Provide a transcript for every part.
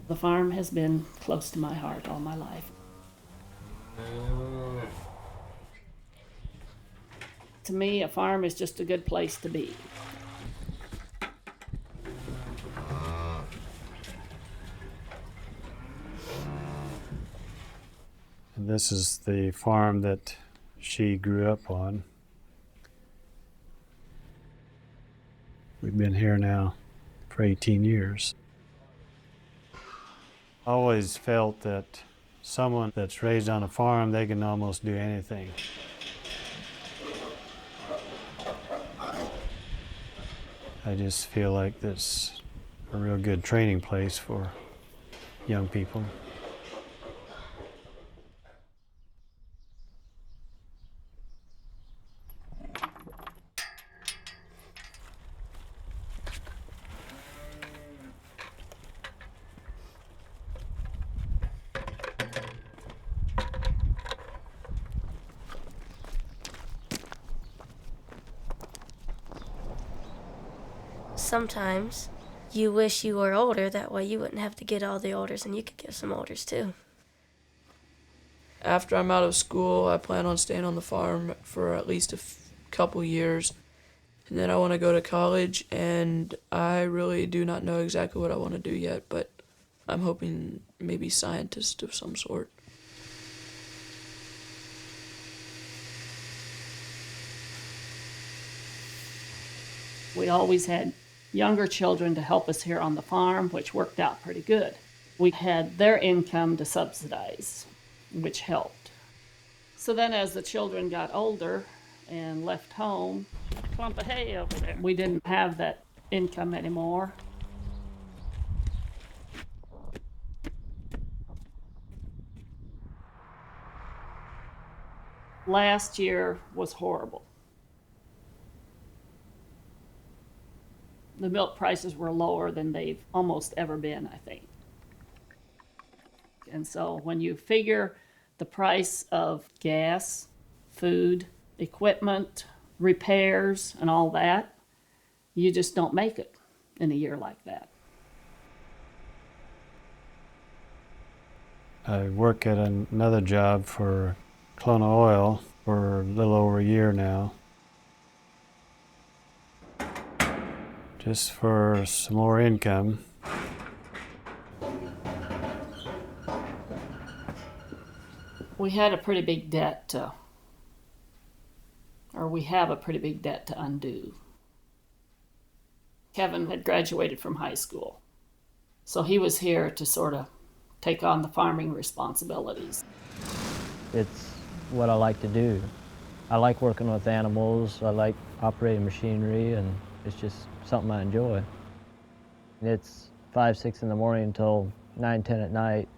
The farm has been close to my heart all my life. To me, a farm is just a good place to be. And this is the farm that she grew up on. We've been here now for 18 years. I always felt that someone that's raised on a farm, they can almost do anything. I just feel like this is a real good training place for young people. Sometimes you wish you were older, that way you wouldn't have to get all the orders and you could give some orders too. After I'm out of school, I plan on staying on the farm for at least a couple years. And then I want to go to college, and I really do not know exactly what I want to do yet, but I'm hoping maybe scientist of some sort. We always had younger children to help us here on the farm, which worked out pretty good. We had their income to subsidize, which helped. So then as the children got older and left home, clump of hay over there, we didn't have that income anymore. Last year was horrible. The milk prices were lower than they've almost ever been, I think. And so when you figure the price of gas, food, equipment, repairs, and all that, you just don't make it in a year like that. I work at another job for Colonial Oil for a little over a year now, just for some more income. We had a pretty big debt we have a pretty big debt to undo. Kevin had graduated from high school, so he was here to sort of take on the farming responsibilities. It's what I like to do. I like working with animals, I like operating machinery, and it's just something I enjoy. It's 5, 6 in the morning until 9, 10 at night,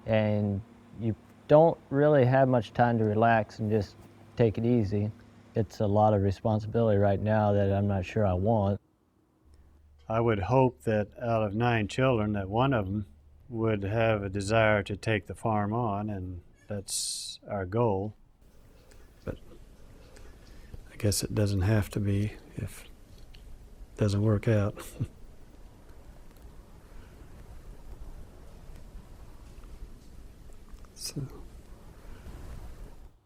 and you don't really have much time to relax and just take it easy. It's a lot of responsibility right now that I'm not sure I want. I would hope that out of 9 children, that one of them would have a desire to take the farm on, and that's our goal. But I guess it doesn't have to be if it doesn't work out. So.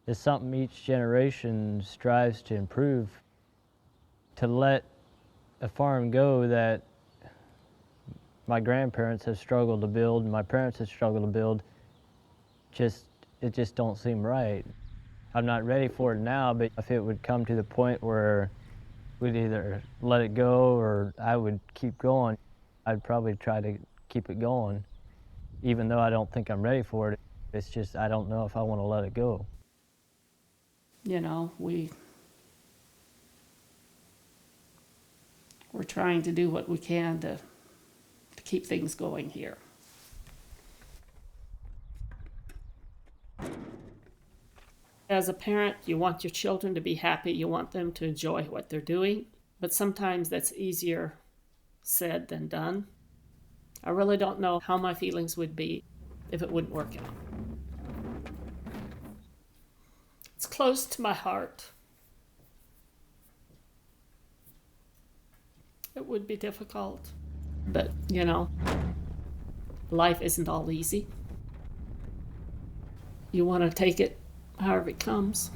It's something each generation strives to improve, to let a farm go that my grandparents have struggled to build, my parents have struggled to build. It just don't seem right. I'm not ready for it now, but if it would come to the point where we'd either let it go or I would keep going, I'd probably try to keep it going, even though I don't think I'm ready for it. It's just I don't know if I want to let it go. You know, we're trying to do what we can to keep things going here. As a parent, you want your children to be happy, you want them to enjoy what they're doing, but sometimes that's easier said than done. I really don't know how my feelings would be if it wouldn't work out. It's close to my heart. It would be difficult, but you know, life isn't all easy. You want to take it however it comes.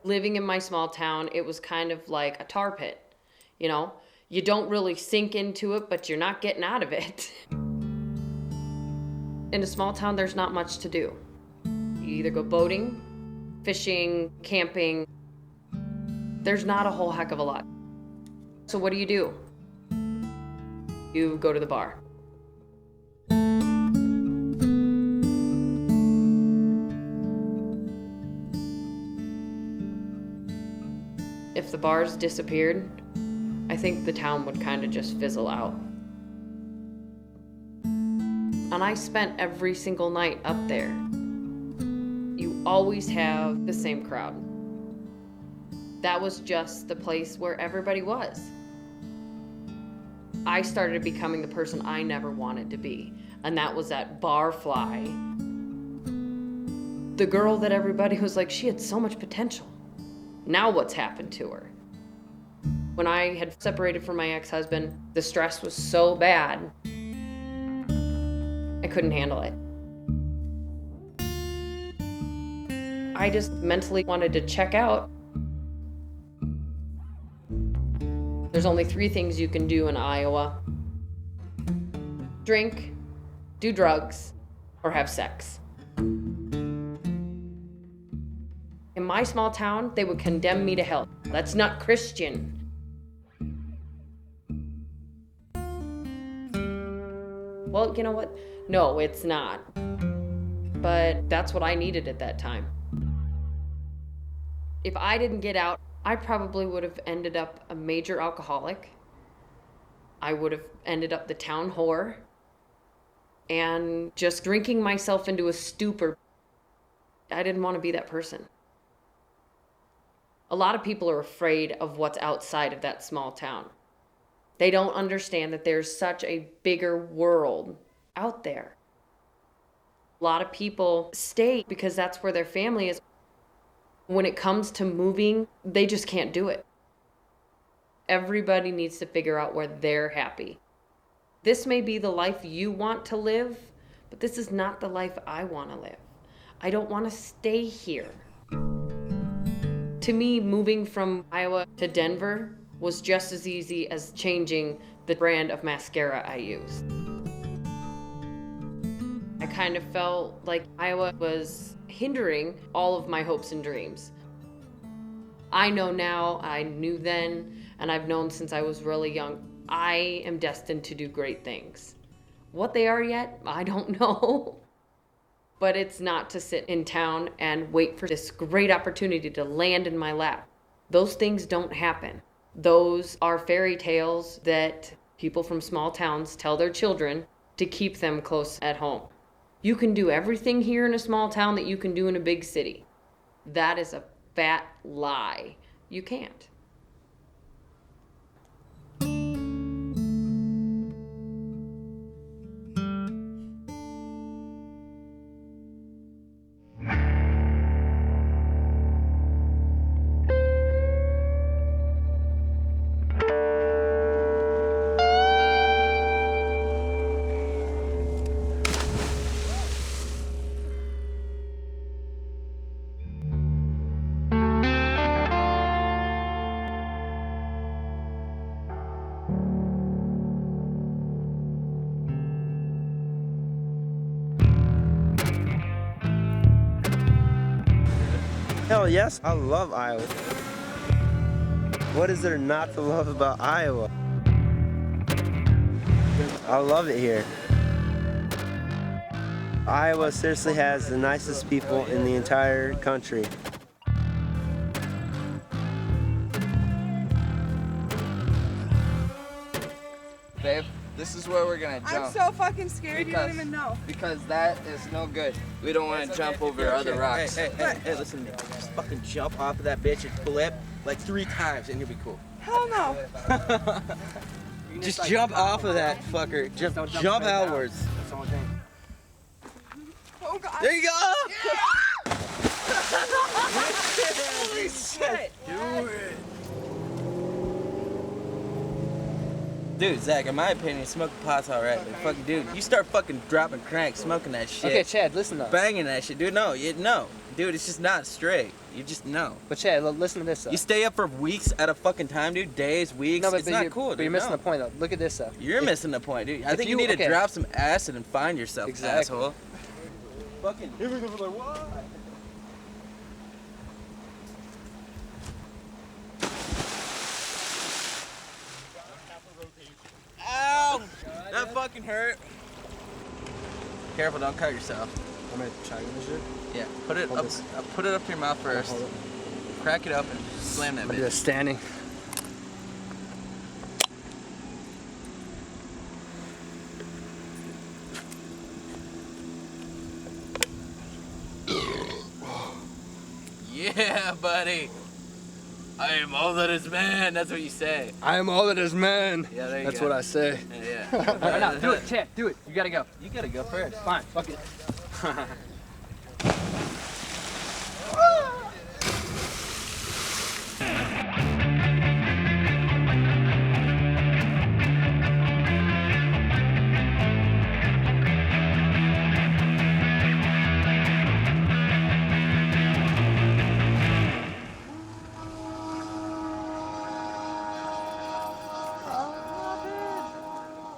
Living in my small town, it was kind of like a tar pit. You know, you don't really sink into it, but you're not getting out of it. In a small town, there's not much to do. You either go boating, fishing, camping. There's not a whole heck of a lot. So what do? You go to the bar. If the bars disappeared, I think the town would kind of just fizzle out. And I spent every single night up there. You always have the same crowd. That was just the place where everybody was. I started becoming the person I never wanted to be, and that was that bar fly. The girl that everybody was like, she had so much potential. Now what's happened to her? When I had separated from my ex-husband, the stress was so bad, I couldn't handle it. I just mentally wanted to check out. There's only 3 things you can do in Iowa: drink, do drugs, or have sex. In my small town, they would condemn me to hell. That's not Christian. Well, you know what? No, it's not. But that's what I needed at that time. If I didn't get out, I probably would have ended up a major alcoholic. I would have ended up the town whore and just drinking myself into a stupor. I didn't want to be that person. A lot of people are afraid of what's outside of that small town. They don't understand that there's such a bigger world out there. A lot of people stay because that's where their family is. When it comes to moving, they just can't do it. Everybody needs to figure out where they're happy. This may be the life you want to live, but this is not the life I want to live. I don't want to stay here. To me, moving from Iowa to Denver was just as easy as changing the brand of mascara I used. I kind of felt like Iowa was hindering all of my hopes and dreams. I know now, I knew then, and I've known since I was really young, I am destined to do great things. What they are yet, I don't know. But it's not to sit in town and wait for this great opportunity to land in my lap. Those things don't happen. Those are fairy tales that people from small towns tell their children to keep them close at home. You can do everything here in a small town that you can do in a big city. That is a fat lie. You can't. Hell yes, I love Iowa. What is there not to love about Iowa? I love it here. Iowa seriously has the nicest people in the entire country. Babe, this is where we're gonna jump. I'm so fucking scared, you don't even know. Because that is no good. We don't want to jump over other rocks. Hey, listen to me. Just fucking jump off of that bitch and flip like 3 times and you'll be cool. Hell no. Just jump off of that fucker. Just jump outwards. That's the only thing. Oh God. There you go! Yeah! Holy shit! Do it! Dude, Zach, in my opinion, smoking pot's alright, but fucking dude, you start fucking dropping cranks, smoking that shit. Okay, Chad, listen though. Banging that shit, dude, no. Dude, it's just not straight. You just know. But Chad, listen to this though. You stay up for weeks at a fucking time, dude, days, weeks, No, but it's not you're, cool, dude. But you're missing no. the point though. Look at this though. You're missing the point, dude. I think you need okay. to drop some acid and find yourself, Exactly. asshole. Fucking everything was like, what? Ow! That fucking hurt. Careful, don't cut yourself. I'm gonna try this shit. Yeah, put it up. Put it up to your mouth first. Crack it up and slam that Do bitch. this standing. Yeah, buddy. I am all that is man. That's what you say. I am all that is man. Yeah, there you That's go. what I say. Yeah. Right now, do it, Chad. Do it. You gotta go. You gotta go first. Fine. Fuck it.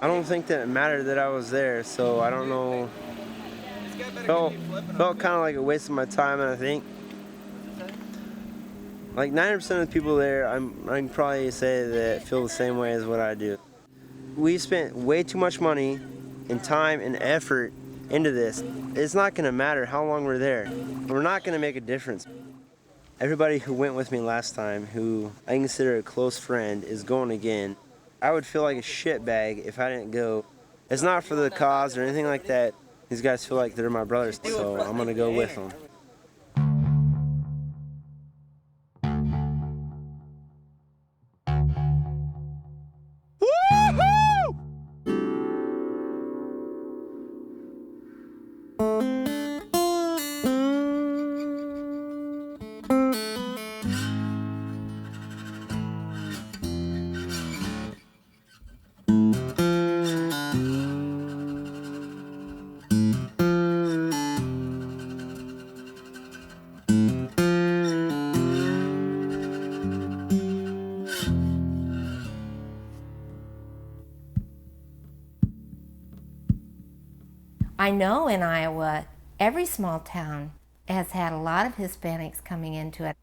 I don't think that it mattered that I was there, so I don't know. Felt kind of like a waste of my time, and I think like 90% of the people there, I can probably say that feel the same way as what I do. We spent way too much money and time and effort into this. It's not going to matter how long we're there. We're not going to make a difference. Everybody who went with me last time, who I consider a close friend, is going again. I would feel like a shitbag if I didn't go. It's not for the cause or anything like that. These guys feel like they're my brothers, so I'm gonna go with them. I know in Iowa, every small town has had a lot of Hispanics coming into it.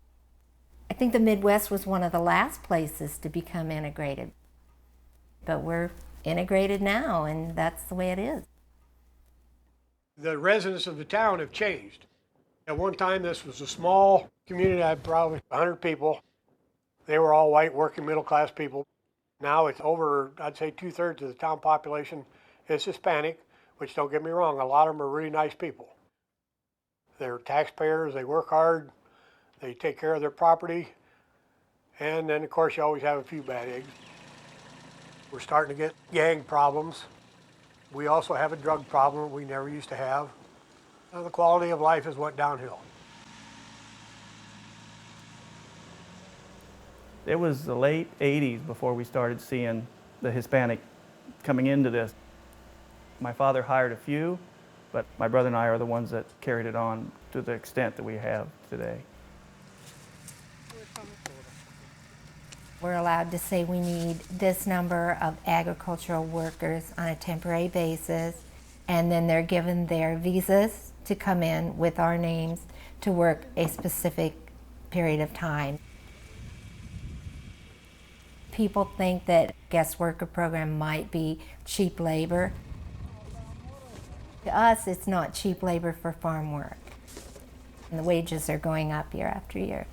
I think the Midwest was one of the last places to become integrated. But we're integrated now, and that's the way it is. The residents of the town have changed. At one time, this was a small community, had probably 100 people. They were all white, working middle-class people. Now it's over, I'd say 2/3 of the town population is Hispanic, which, don't get me wrong, a lot of them are really nice people. They're taxpayers, they work hard, they take care of their property, and then of course you always have a few bad eggs. We're starting to get gang problems. We also have a drug problem we never used to have. The quality of life has went downhill. It was the late 80s before we started seeing the Hispanic coming into this. My father hired a few, but my brother and I are the ones that carried it on to the extent that we have today. We're allowed to say we need this number of agricultural workers on a temporary basis, and then they're given their visas to come in with our names to work a specific period of time. People think that guest worker program might be cheap labor. To us, it's not cheap labor for farm work. And the wages are going up year after year.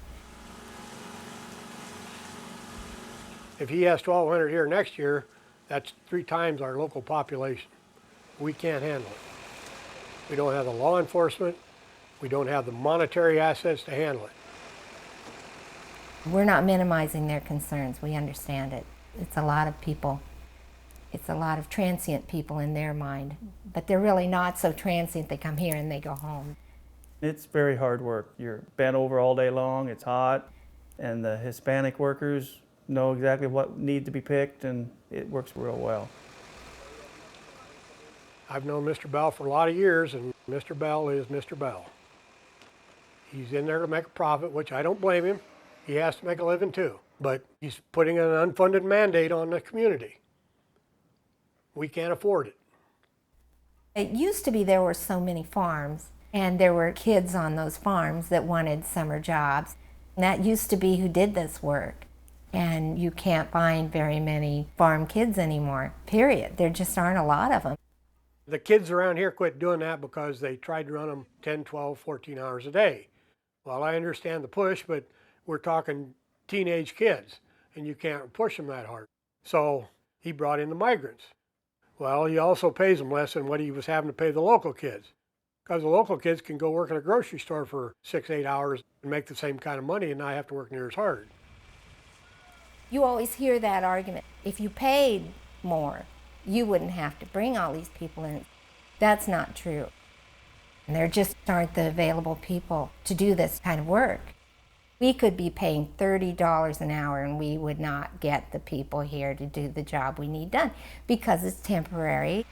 If he has 1,200 here next year, that's 3 times our local population. We can't handle it. We don't have the law enforcement. We don't have the monetary assets to handle it. We're not minimizing their concerns. We understand it. It's a lot of people. It's a lot of transient people in their mind. But they're really not so transient. They come here and they go home. It's very hard work. You're bent over all day long, it's hot, and the Hispanic workers know exactly what needs to be picked, and it works real well. I've known Mr. Bell for a lot of years, and Mr. Bell is Mr. Bell. He's in there to make a profit, which I don't blame him. He has to make a living too, but he's putting an unfunded mandate on the community. We can't afford it. It used to be there were so many farms, and there were kids on those farms that wanted summer jobs. And that used to be who did this work. And you can't find very many farm kids anymore, period. There just aren't a lot of them. The kids around here quit doing that because they tried to run them 10, 12, 14 hours a day. Well, I understand the push, but we're talking teenage kids, and you can't push them that hard. So he brought in the migrants. Well, he also pays them less than what he was having to pay the local kids, because the local kids can go work in a grocery store for 6, 8 hours and make the same kind of money and not have to work near as hard. You always hear that argument. If you paid more, you wouldn't have to bring all these people in. That's not true. And there just aren't the available people to do this kind of work. We could be paying $30 an hour and we would not get the people here to do the job we need done because it's temporary.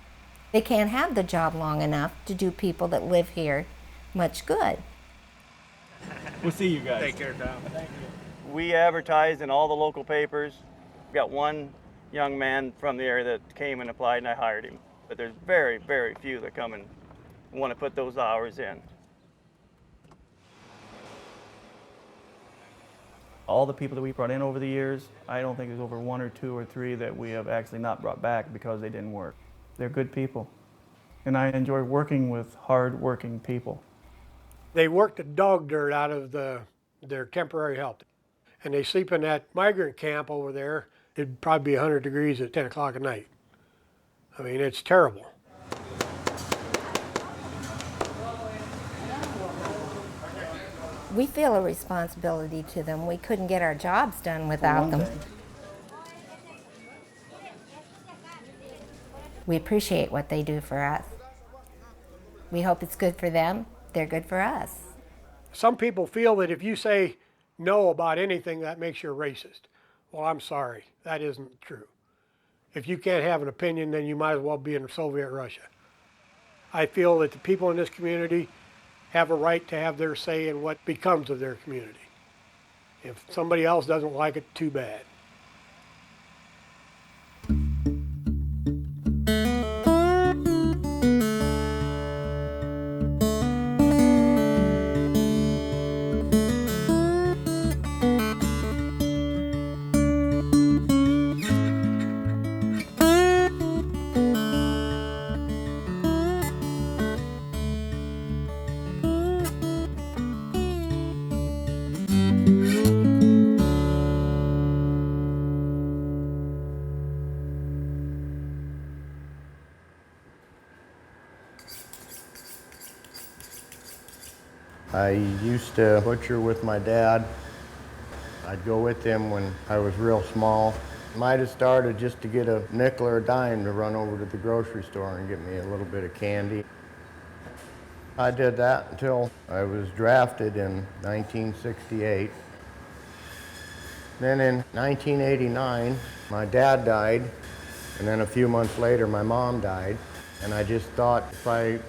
They can't have the job long enough to do people that live here much good. We'll see you guys. Take care, Tom. Thank you. We advertised in all the local papers. We got one young man from the area that came and applied, and I hired him. But there's very, very few that come and want to put those hours in. All the people that we brought in over the years, I don't think there's over 1 or 2 or 3 that we have actually not brought back because they didn't work. They're good people. And I enjoy working with hard-working people. They work the dog dirt out of their temporary help. And they sleep in that migrant camp over there. It'd probably be 100 degrees at 10 o'clock at night. I mean, it's terrible. We feel a responsibility to them. We couldn't get our jobs done without them. We appreciate what they do for us. We hope it's good for them. They're good for us. Some people feel that if you say no about anything, that makes you a racist. Well, I'm sorry. That isn't true. If you can't have an opinion, then you might as well be in Soviet Russia. I feel that the people in this community have a right to have their say in what becomes of their community. If somebody else doesn't like it, too bad. I used to butcher with my dad. I'd go with him when I was real small. Might have started just to get a nickel or a dime to run over to the grocery store and get me a little bit of candy. I did that until I was drafted in 1968. Then in 1989, my dad died, and then a few months later, my mom died. And I just thought if I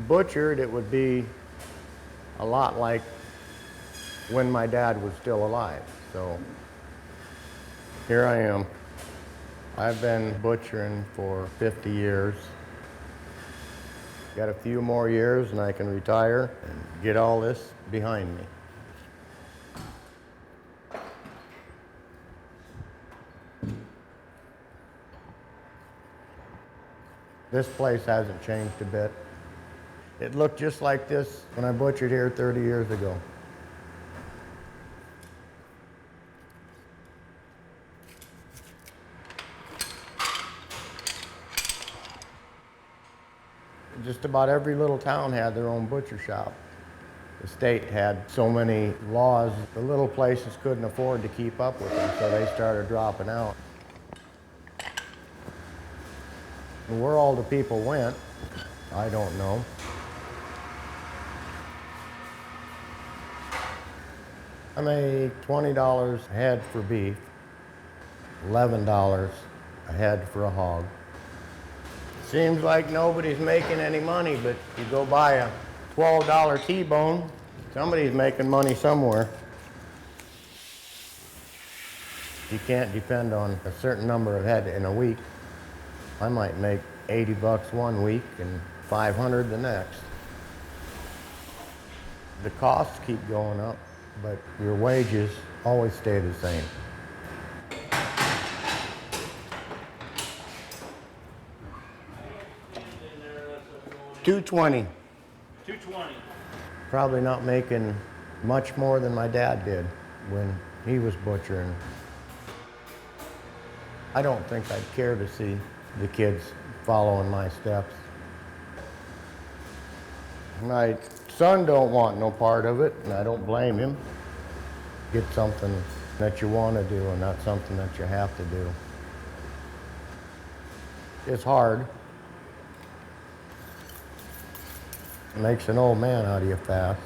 butchered, it would be a lot like when my dad was still alive. So here I am. I've been butchering for 50 years. Got a few more years and I can retire and get all this behind me. This place hasn't changed a bit. It looked just like this when I butchered here 30 years ago. Just about every little town had their own butcher shop. The state had so many laws, the little places couldn't afford to keep up with them, so they started dropping out. And where all the people went, I don't know. I make $20 a head for beef, $11 a head for a hog. Seems like nobody's making any money, but you go buy a $12 T-bone, somebody's making money somewhere. You can't depend on a certain number of head in a week. I might make 80 bucks one week and 500 the next. The costs keep going up, but your wages always stay the same. $2.20. $2.20. Probably not making much more than my dad did when he was butchering. I don't think I'd care to see the kids following my steps. My son don't want no part of it, and I don't blame him. Get something that you want to do and not something that you have to do. It's hard. It makes an old man out of you fast.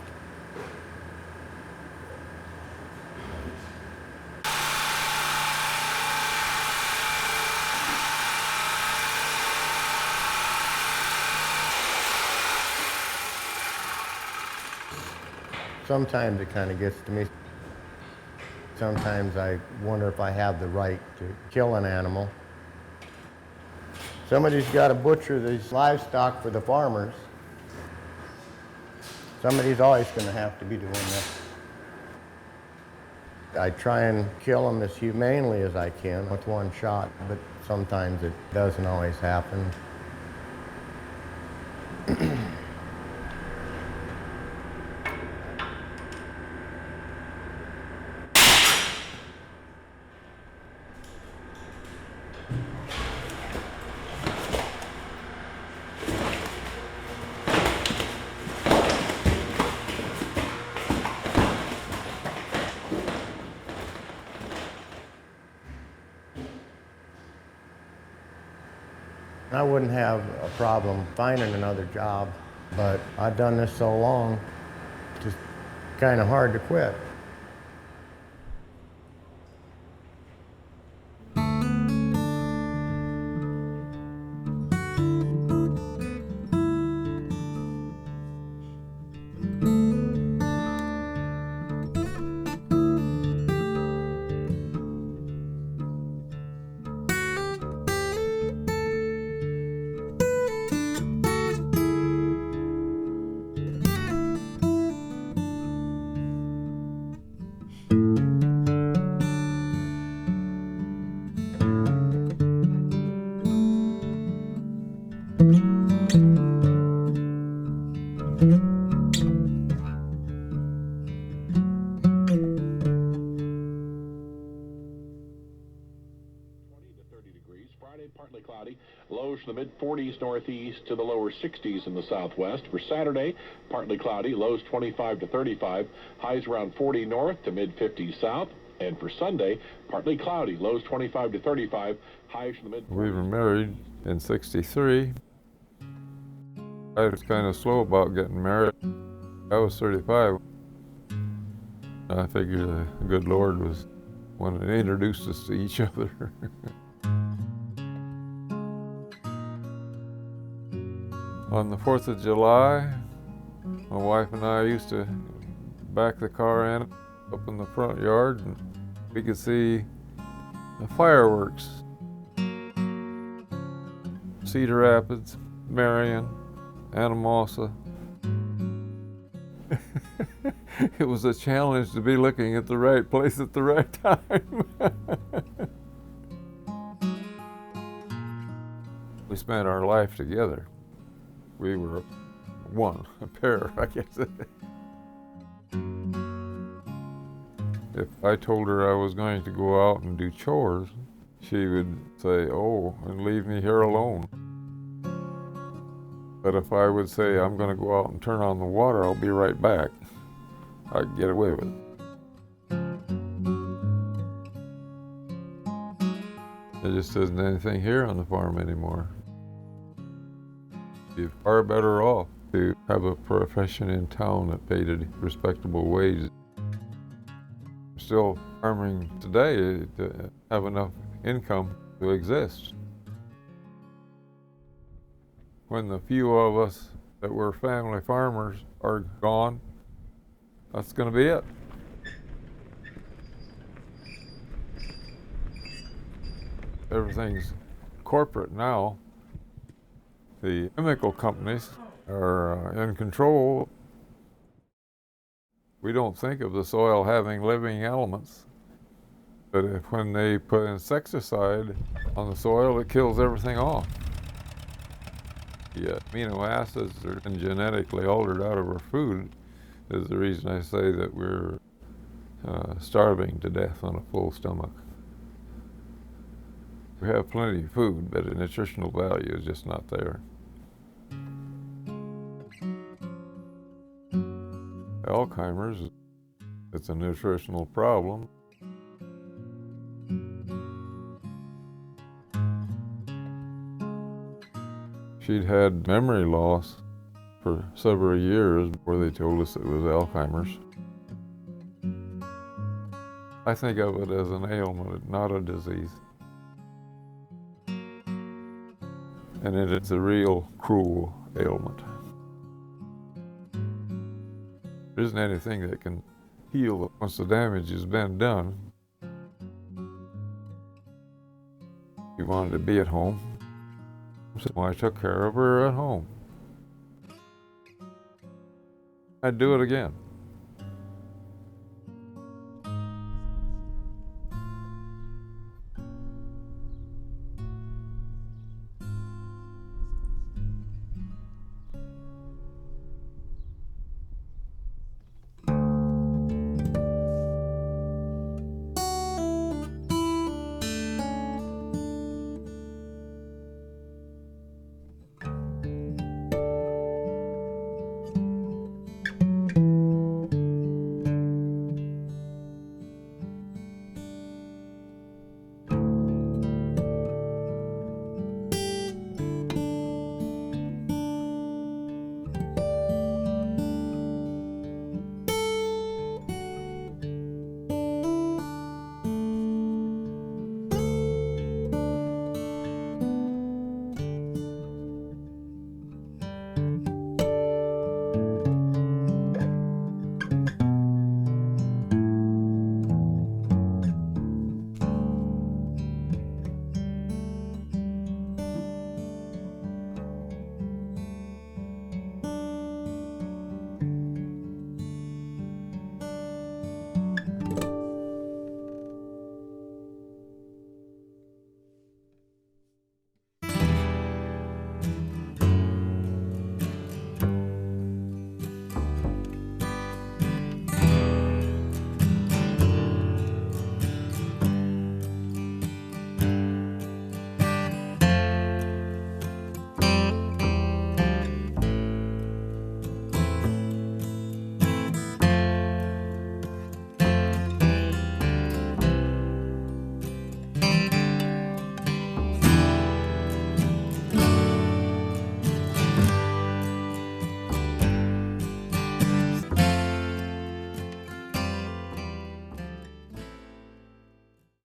Sometimes it kind of gets to me. Sometimes I wonder if I have the right to kill an animal. Somebody's got to butcher these livestock for the farmers. Somebody's always going to have to be doing that. I try and kill them as humanely as I can with one shot, but sometimes it doesn't always happen. I wouldn't have a problem finding another job, but I've done this so long, it's just kind of hard to quit. cloudy. Lows from the mid-40s northeast to the lower 60s in the southwest. For Saturday, partly cloudy, lows 25 to 35, highs around 40 north to mid-50s south. And for Sunday, partly cloudy, lows 25 to 35, highs from the mid-40s. We were married in '63. I was kind of slow about getting married. I was 35. I figured the good Lord was when it introduced us to each other. On the 4th of July, my wife and I used to back the car in up in the front yard, and we could see the fireworks. Cedar Rapids, Marion, Anamosa. It was a challenge to be looking at the right place at the right time. We spent our life together. We were one, a pair, I guess. If I told her I was going to go out and do chores, she would say, "Oh, and leave me here alone." But if I would say, "I'm going to go out and turn on the water, I'll be right back," I'd get away with it. There just isn't anything here on the farm anymore. You're far better off to have a profession in town that paid a respectable wage. Still farming today to have enough income to exist. When the few of us that were family farmers are gone, that's going to be it. Everything's corporate now. The chemical companies are in control. We don't think of the soil having living elements, but when they put insecticide on the soil, it kills everything off. The amino acids that are genetically altered out of our food is the reason I say that we're starving to death on a full stomach. We have plenty of food, but the nutritional value is just not there. Alzheimer's, it's a nutritional problem. She'd had memory loss for several years before they told us it was Alzheimer's. I think of it as an ailment, not a disease. And it's a real cruel ailment. There isn't anything that can heal once the damage has been done. She wanted to be at home, so I took care of her at home. I'd do it again.